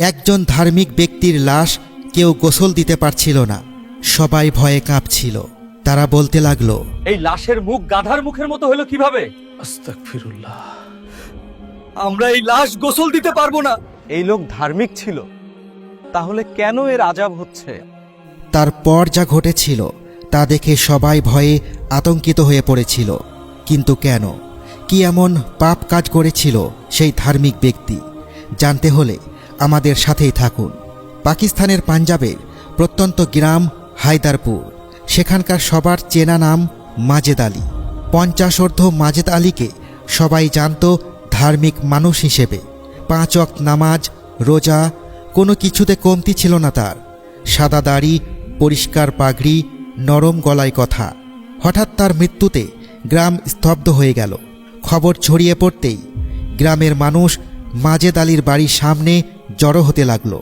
একজন ধার্মিক ব্যক্তির লাশ কেউ গোসল দিতে পারছিল না। সবাই ভয়ে কাঁপছিল। তারা বলতে লাগলো, এই লাশের মুখ গাধার মুখের মতো হলো কিভাবে? আস্তাগফিরুল্লাহ। আমরা এই লাশ গোসল দিতে পারবো না। এই লোক ধার্মিক ছিল, তাহলে কেন এর আযাব হচ্ছে? তারপর যা ঘটেছিল তা দেখে সবাই ভয়ে আতঙ্কিত হয়ে পড়েছিল। কিন্তু কেন, কি এমন পাপ কাজ করেছিল সেই ধার্মিক ব্যক্তি? জানতে হলে আমাদের সাথেই থাকুন। পাকিস্তানের পাঞ্জাবের প্রত্যন্ত গ্রাম হায়দারপুর, সেখানকার সবার চেনা নাম মাজেদ আলী। 50 মাজেদ আলীকে সবাই জানত ধার্মিক মানুষ হিসেবে। 5 ওয়াক্ত নামাজ, রোজা, কোনো কিছুতে কমতি ছিল না তার। সাদা দাড়ি, পরিষ্কার পাগড়ি, নরম গলায় কথা। হঠাৎ তার মৃত্যুতে গ্রাম স্তব্ধ হয়ে গেল। খবর ছড়িয়ে পড়তেই গ্রামের মানুষ মাজেদ আলীর বাড়ির সামনে জড়ো হতে লাগল।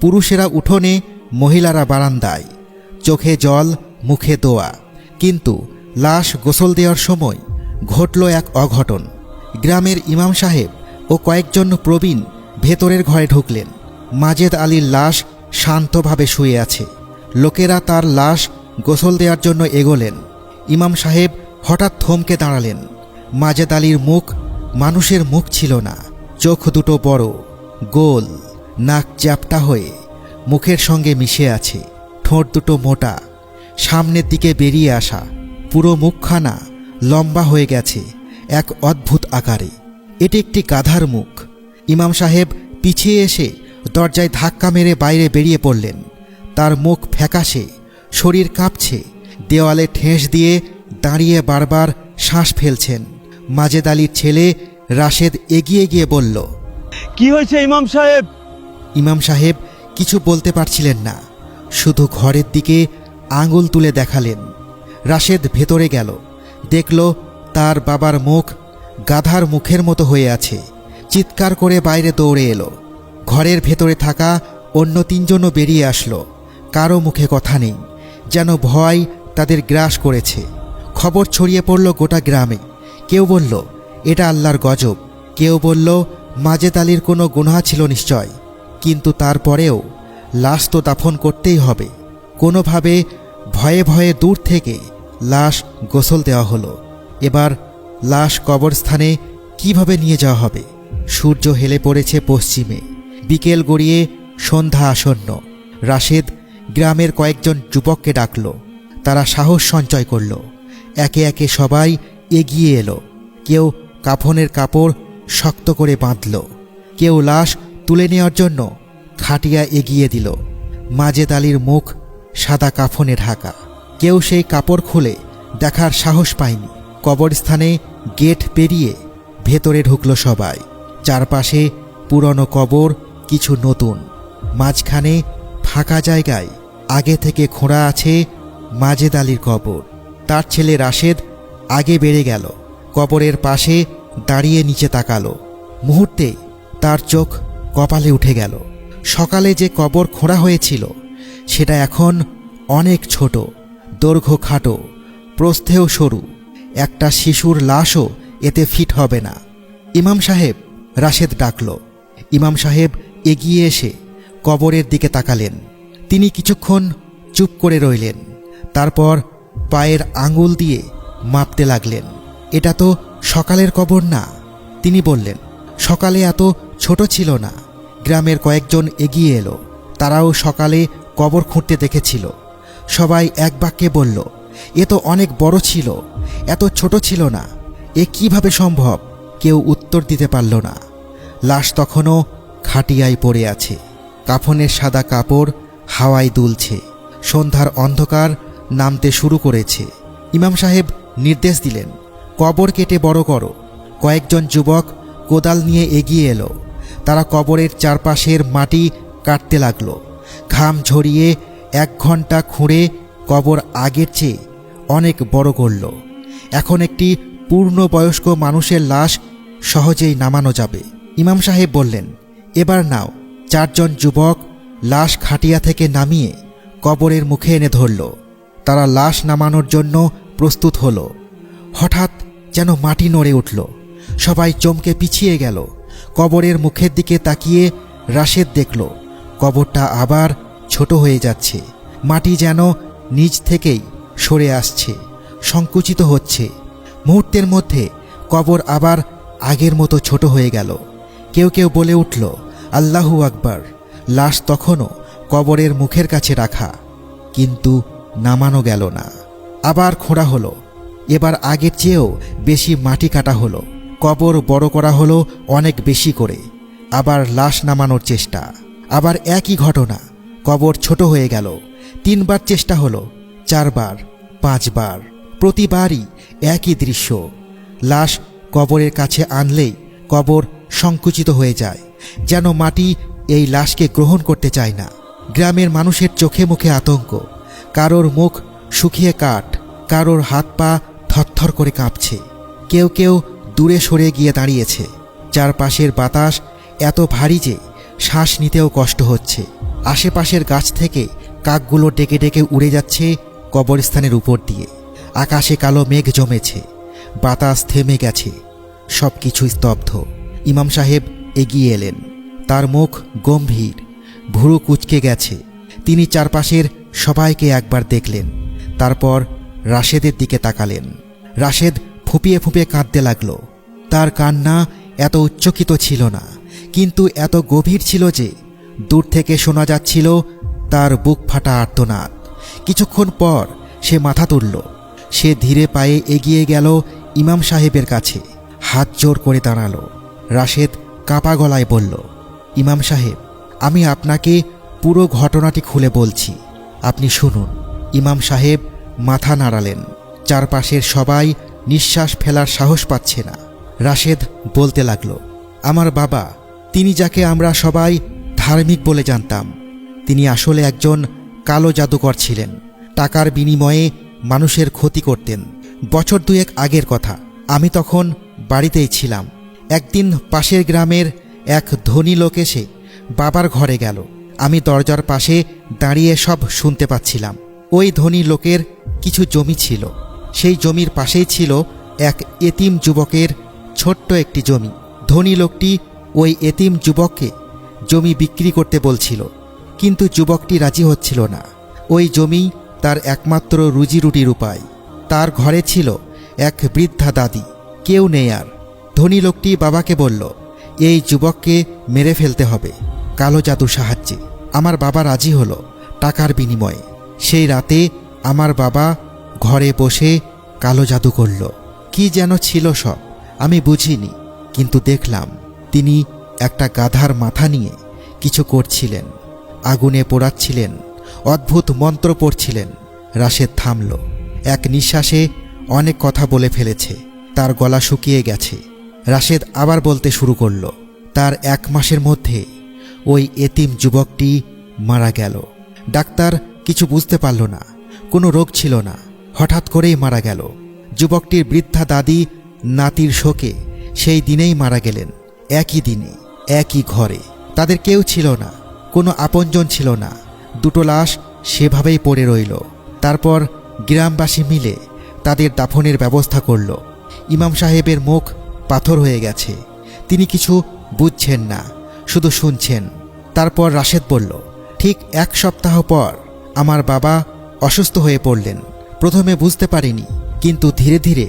পুরুষেরা উঠোনে, মহিলারা বারান্দায়, চোখে জল, মুখে দোয়া। কিন্তু লাশ গোসল দেওয়ার সময় ঘটল এক অঘটন। গ্রামের ইমাম সাহেব ও কয়েকজন প্রবীণ ভেতরের ঘরে ঢুকলেন। মাজেদ আলীর লাশ শান্তভাবে শুয়ে আছে। লোকেরা তার লাশ গোসল দেওয়ার জন্য এগোলেন। ইমাম সাহেব হঠাৎ থমকে দাঁড়ালেন। মাজেদ আলীর মুখ মানুষের মুখ ছিল না। চোখ দুটো বড়, গোল, নাক চ্যাপ্টা হয়ে মুখের সঙ্গে মিশে আছে। ঠোঁট দুটো মোটা, সামনের দিকে বেরিয়ে আসা। পুরো মুখখানা লম্বা হয়ে গেছে এক অদ্ভুত আকারে। এটি একটি গাধার মুখ। ইমাম সাহেব পিছিয়ে এসে দরজায় ধাক্কা মেরে বাইরে বেরিয়ে পড়লেন। তার মুখ ফ্যাকাশে, শরীর কাঁপছে। দেওয়ালে ঠেস দিয়ে দাঁড়িয়ে বারবার শ্বাস ফেলছেন। মাজেদ আলীর ছেলে রাশেদ এগিয়ে গিয়ে বলল, কি হয়েছে ইমাম সাহেব? ইমাম সাহেব কিছু বলতে পারছিলেন না, শুধু ঘরের দিকে আঙুল তুলে দেখালেন। রাশেদ ভেতরে গেল, দেখল তার বাবার মুখ গাধার মুখের মতো হয়ে আছে। চিৎকার করে বাইরে দৌড়ে এলো। ঘরের ভেতরে থাকা অন্য 3 জনও বেরিয়ে আসলো। কারো মুখে কথা নেই, যেন ভয় তাদের গ্রাস করেছে। খবর ছড়িয়ে পড়ল গোটা গ্রামে। কেউ বলল এটা আল্লাহর গজব, কেউ বলল মাজেদ আলীর কোনো গুনাহ ছিল নিশ্চয়। কিন্তু তারপরেও লাশ তো দাফন করতেই হবে। কোনোভাবে ভয়ে ভয়ে দূর থেকে লাশ গোসল দেওয়া হলো। এবার লাশ কবরস্থানে কিভাবে নিয়ে যাওয়া হবে? সূর্য হেলে পড়েছে পশ্চিমে। বিকেল গড়িয়ে সন্ধ্যা আসন্ন। রাশেদ গ্রামের কয়েকজন যুবককে ডাকল। তারা সাহস সঞ্চয় করল। একে একে সবাই এগিয়ে এলো। কেউ কাফনের কাপড় শক্ত করে বাঁধল, কেউ লাশ তুলে নেওয়ার জন্য খাটিয়া এগিয়ে দিল। মাজেদ আলীর মুখ সাদা কাফনে ঢাকা। কেউ সেই কাপড় খুলে দেখার সাহস পায়নি। কবরস্থানে গেট পেরিয়ে ভেতরে ঢুকল সবাই। চারপাশে পুরনো কবর, কিছু নতুন। মাঝখানে ফাঁকা জায়গায় আগে থেকে খোঁড়া আছে মাজেদ আলীর কবর। তার ছেলে রাশেদ আগে বেড়ে গেল। কবরের পাশে দাঁড়িয়ে নিচে তাকালো। মুহূর্তে তার চোখ কপালে উঠে গেল। সকালে যে কবর খোঁড়া হয়েছিল সেটা এখন অনেক ছোট, দৈর্ঘ্য খাটো, প্রস্থেও সরু। একটা শিশুর লাশও এতে ফিট হবে না। ইমাম সাহেব, রাশেদ ডাকল। ইমাম সাহেব এগিয়ে এসে কবরের দিকে তাকালেন। তিনি কিছুক্ষণ চুপ করে রইলেন। তারপর পায়ের আঙুল দিয়ে মাপতে লাগলেন। এটা তো সকালের কবর না। তিনি বললেন, সকালে এত ছোট ছিল না। গ্রামের কয়েকজন এগিয়ে এলো। তারাও সকালে কবর খুঁড়তে দেখেছিল। সবাই এক বাক্যে বলল, এ তো অনেক বড় ছিল, এত ছোট ছিল না। এ কিভাবে সম্ভব? কেউ উত্তর দিতে পারল না। লাশ তখনও খাটিয়ায় পড়ে আছে। কাফনের সাদা কাপড় হাওয়ায় দুলছে। সন্ধ্যার অন্ধকার নামতে শুরু করেছে। ইমাম সাহেব নির্দেশ দিলেন, কবর কেটে বড় করো। কয়েকজন যুবক কোদাল নিয়ে এগিয়ে এলো। তারা কবরের চারপাশের মাটি কাটতে লাগলো। ঘাম ঝরিয়ে 1 ঘন্টা খুঁড়ে কবর আগের চেয়ে অনেক বড় করল। এখন একটি পূর্ণবয়স্ক মানুষের লাশ সহজেই নামানো যাবে। ইমাম সাহেব বললেন, এবার নাও। 4 জন যুবক লাশ খাটিয়া থেকে নামিয়ে কবরের মুখে এনে ধরল। তারা লাশ নামানোর জন্য প্রস্তুত হল। হঠাৎ যেন মাটি নড়ে উঠল। সবাই চমকে পিছিয়ে গেল। কবরের মুখের দিকে তাকিয়ে রাশেদ দেখল কবরটা আবার ছোট হয়ে যাচ্ছে, মাটি যেন নিচ থেকেই সরে আসছে, সংকুচিত হচ্ছে। মুহূর্তের মধ্যে কবর আবার আগের মতো ছোট হয়ে গেল। কেউ কেউ বলে উঠল, আল্লাহু আকবার। লাশ তখনও কবরের মুখের কাছে রাখা, কিন্তু নামানো গেল না। আবার খোঁড়া হলো, এবার আগের চেয়েও বেশি মাটি কাটা হলো, কবর বড় করা হলো অনেক বেশি করে। আবার লাশ নামানোর চেষ্টা, আবার একই ঘটনা, কবর ছোট হয়ে গেল। 3 বার চেষ্টা হলো, 4 বার, 5 বার, প্রতিবারই একই দৃশ্য। লাশ কবরের কাছে আনলেই কবর সংকুচিত হয়ে যায়, যেন মাটি এই লাশকে গ্রহণ করতে চায় না। গ্রামের মানুষের চোখে মুখে আতঙ্ক, কারোর মুখ শুকিয়ে কাঠ, কারোর হাত পা থরথর করে কাঁপছে। কেউ কেউ দূরে সরে গিয়ে দাঁড়িয়েছে। চারপাশের বাতাস এত ভারী যে শ্বাস নিতেও কষ্ট হচ্ছে। আশেপাশের গাছ থেকে কাকগুলো ডেকে ডেকে উড়ে যাচ্ছে কবরস্থানের উপর দিয়ে। আকাশে কালো মেঘ জমেছে, বাতাস থেমে গেছে, সব কিছু স্তব্ধ। ইমাম সাহেব এগিয়ে এলেন, তার মুখ গম্ভীর, ভুরু কুঁচকে গেছে। তিনি চারপাশের সবাইকে একবার দেখলেন, তারপর রাশেদের দিকে তাকালেন। রাশেদ ফুঁপিয়ে ফুঁপিয়ে কাঁদতে লাগল। তার কান্না এত উচ্চকিত ছিল না, কিন্তু এত গভীর ছিল যে দূর থেকে শোনা যাচ্ছিল তার বুক ফাটা আর্তনাদ। কিছুক্ষণ পর সে মাথা তুলল। সে ধীরে পায়ে এগিয়ে গেল ইমাম সাহেবের কাছে, হাত জোর করে দাঁড়ালো। রাশেদ কাঁপা গলায় বলল, ইমাম সাহেব, আমি আপনাকে পুরো ঘটনাটি খুলে বলছি, আপনি শুনুন। ইমাম সাহেব মাথা নাড়ালেন। চারপাশের সবাই নিঃশ্বাস ফেলার সাহস পাচ্ছে না। রাশেদ বলতে লাগল, আমার বাবা, তিনি যাকে আমরা সবাই ধার্মিক বলে জানতাম, তিনি আসলে একজন কালো জাদুকর ছিলেন। টাকার বিনিময়ে মানুষের ক্ষতি করতেন। বছর 2 আগের কথা, আমি তখন বাড়িতেই ছিলাম। একদিন পাশের গ্রামের এক ধনী লোক এসে বাবার ঘরে গেল। আমি দরজার পাশে দাঁড়িয়ে সব শুনতে পাচ্ছিলাম। ওই ধনী লোকের কিছু জমি ছিল, সেই জমির পাশেই ছিল এক এতিম যুবকের ছোট্ট একটি জমি। ধনী লোকটি ওই এতিম যুবককে জমি বিক্রি করতে বলছিল, কিন্তু যুবকটি রাজি হচ্ছিল না। ওই জমি তার একমাত্র রুজিরুটির উপায়। তার ঘরে ছিল এক বৃদ্ধা দাদি, কেউ নেই আর। ধনী লোকটি বাবাকে বলল, এই যুবককে মেরে ফেলতে হবে কালো জাদুর সাহায্যে। আমার বাবা রাজি হলো টাকার বিনিময়ে। সেই রাতে আমার বাবা ঘরে বসে কালো জাদু করল। কি যেন ছিল সব, আমি বুঝিনি, কিন্তু দেখলাম তিনি একটা গাধার মাথা নিয়ে কিছু করছিলেন, আগুনে পোড়াচ্ছিলেন, অদ্ভুত মন্ত্র পড়ছিলেন। রাশেদ থামল। এক নিঃশ্বাসে অনেক কথা বলে ফেলেছে, তার গলা শুকিয়ে গেছে। রাশেদ আবার বলতে শুরু করল, তার 1 মাসের মধ্যে ওই এতিম যুবকটি মারা গেল। ডাক্তার কিছু বুঝতে পারল না, কোনো রোগ ছিল না, হঠাৎ করেই মারা গেল। যুবকটির বৃদ্ধা দাদি নাতির শোকে সেই দিনেই মারা গেলেন। একই দিনে, একই ঘরে। তাদের কেউ ছিল না, কোনো আপনজন ছিল না। 2টো লাশ সেভাবেই পড়ে রইল। তারপর গ্রামবাসী মিলে তাদের দাফনের ব্যবস্থা করল। ইমাম সাহেবের মুখ পাথর হয়ে গেছে, তিনি কিছু বুঝছেন না, শুধু শুনছেন। তারপর রাশেদ বলল, ঠিক 1 সপ্তাহ পর আমার বাবা অসুস্থ হয়ে পড়লেন। প্রথমে বুঝতে পারিনি, কিন্তু ধীরে ধীরে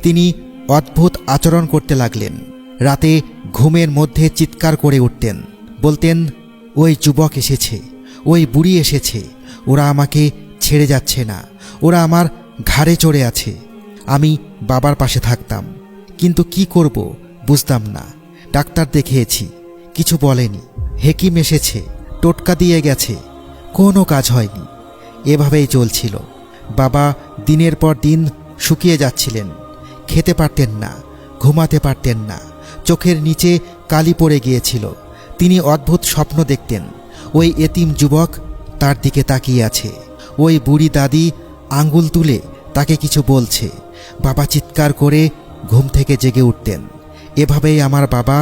তিনি অদ্ভুত আচরণ করতে লাগলেন। রাতে ঘুমের মধ্যে চিৎকার করে উঠতেন, বলতেন, ওই যুবক এসেছে, ওই বুড়ি এসেছে, ওরা আমাকে ছেড়ে যাচ্ছে না, ওরা আমার ঘাড়ে চড়ে আছে। আমি বাবার পাশে থাকতাম, কিন্তু কি করব বুঝতাম না। ডাক্তার দেখিয়েছি, কিছু বলেনি। হেকিম এসেছে, টোটকা দিয়ে গেছে, কোনো কাজ হয়নি। এভাবেই চলছিল। বাবা দিনের পর দিন শুকিয়ে যাচ্ছিলেন, খেতে পারতেন না, ঘুমাতে পারতেন না, চোখের নিচে কালি পড়ে গিয়েছিল। তিনি অদ্ভুত স্বপ্ন দেখতেন, ওই এতিম যুবক তার দিকে তাকিয়ে আছে, ওই বুড়ি দাদি আঙ্গুল তুলে তাকে কিছু বলছে। বাবা চিৎকার করে ঘুম থেকে জেগে উঠতেন। এভাবেই আমার বাবা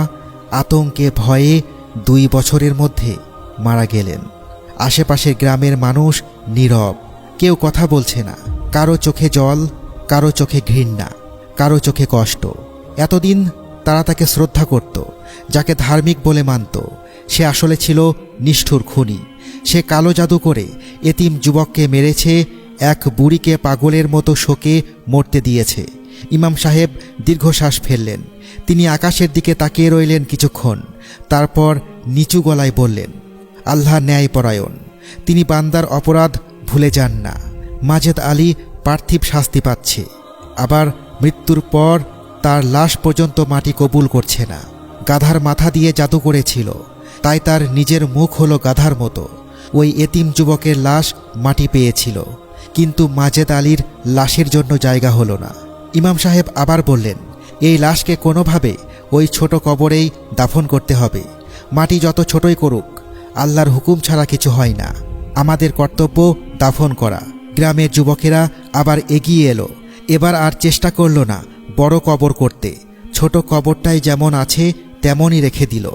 আতঙ্কে ভয়ে 2 বছরের মধ্যে মারা গেলেন। আশেপাশের গ্রামের মানুষ নীরব, কেউ কথা বলছে না। কারো চোখে জল, কারো চোখে ঘৃণা, কারো চোখে কষ্ট। এতদিন তারা তাকে শ্রদ্ধা করত, যাকে ধার্মিক বলে মানত, সে আসলে ছিল নিষ্ঠুর খুনি। সে কালো জাদু করে এতিম যুবককে মেরেছে, এক বুড়িকে পাগলের মতো শোকে মরতে দিয়েছে। ইমাম সাহেব দীর্ঘশ্বাস ফেললেন। তিনি আকাশের দিকে তাকিয়ে রইলেন কিছুক্ষণ, তারপর নিচু গলায় বললেন, আল্লাহ ন্যায়পরায়ণ, তিনি বান্দার অপরাধ ভুলে যান না। মাজেদ আলী পার্থিব শাস্তি পাচ্ছে, আবার মৃত্যুর পর তার লাশ পর্যন্ত মাটি কবুল করছে না। গাধার মাথা দিয়ে জাদু করেছিল, তাই তার নিজের মুখ হলো গাধার মতো। ওই এতিম যুবকের লাশ মাটি পেয়েছিল, কিন্তু মাজেদ আলীর লাশের জন্য জায়গা হলো না। ইমাম সাহেব আবার বললেন, এই লাশকে কোনোভাবে ওই ছোট কবরেই দাফন করতে হবে। মাটি যত ছোটই করুক, আল্লাহর হুকুম ছাড়া কিছু হয় না। আমাদের কর্তব্য দাফন করা। গ্রামের যুবকেরা আবার এগিয়ে এলো। এবার আর চেষ্টা করল না বড় কবর করতে। ছোট কবরটাই যেমন আছে তেমনই রেখে দিল।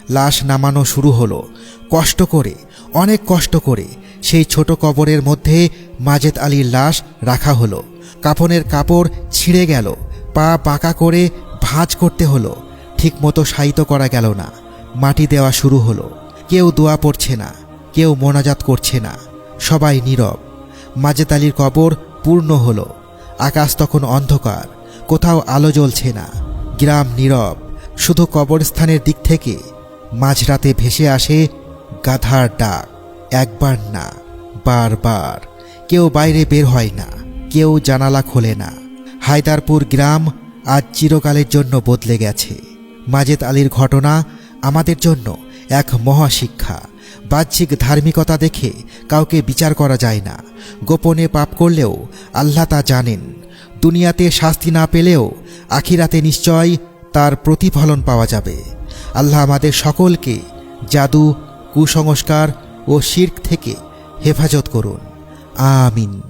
লাশ নামানো শুরু হলো। কষ্ট করে, অনেক কষ্ট করে সেই ছোট কবরের মধ্যে মাজেদ আলীর লাশ রাখা হলো। কাফনের কাপড় ছিঁড়ে গেল, পা বাঁকা করে ভাঁজ করতে হলো, ঠিকমতো শায়িত করা গেল না। মাটি দেওয়া শুরু হলো। কেউ দোয়া পড়ছে না, কেউ মোনাজাত করছে না, সবাই নীরব। মাজেদ আলীর কবর পূর্ণ হলো। আকাশ তখন অন্ধকার, কোথাও আলো জ্বলছে না। গ্রাম নীরব, শুধু কবরস্থানের দিক থেকে মাঝরাতে ভেসে আসে গাধার ডাক। একবার না, বারবার। কেউ বাইরে বের হয় না, কেউ জানালা খোলে না। হায়দারপুর গ্রাম আজ চিরকালের জন্য বদলে গেছে। মাজেদ আলীর ঘটনা আমাদের জন্য এক মহাশিক্ষা। বাহ্যিক ধার্মিকতা দেখে কাউকে বিচার করা যায় না। গোপনে পাপ করলেও আল্লাহ তা জানেন। দুনিয়াতে শাস্তি না পেলেও আখিরাতে নিশ্চয় তার প্রতিফলন পাওয়া যাবে। আল্লাহ আমাদের সকলকে জাদু, কুসংস্কার ও শিরক থেকে হেফাজত করুন। আমিন।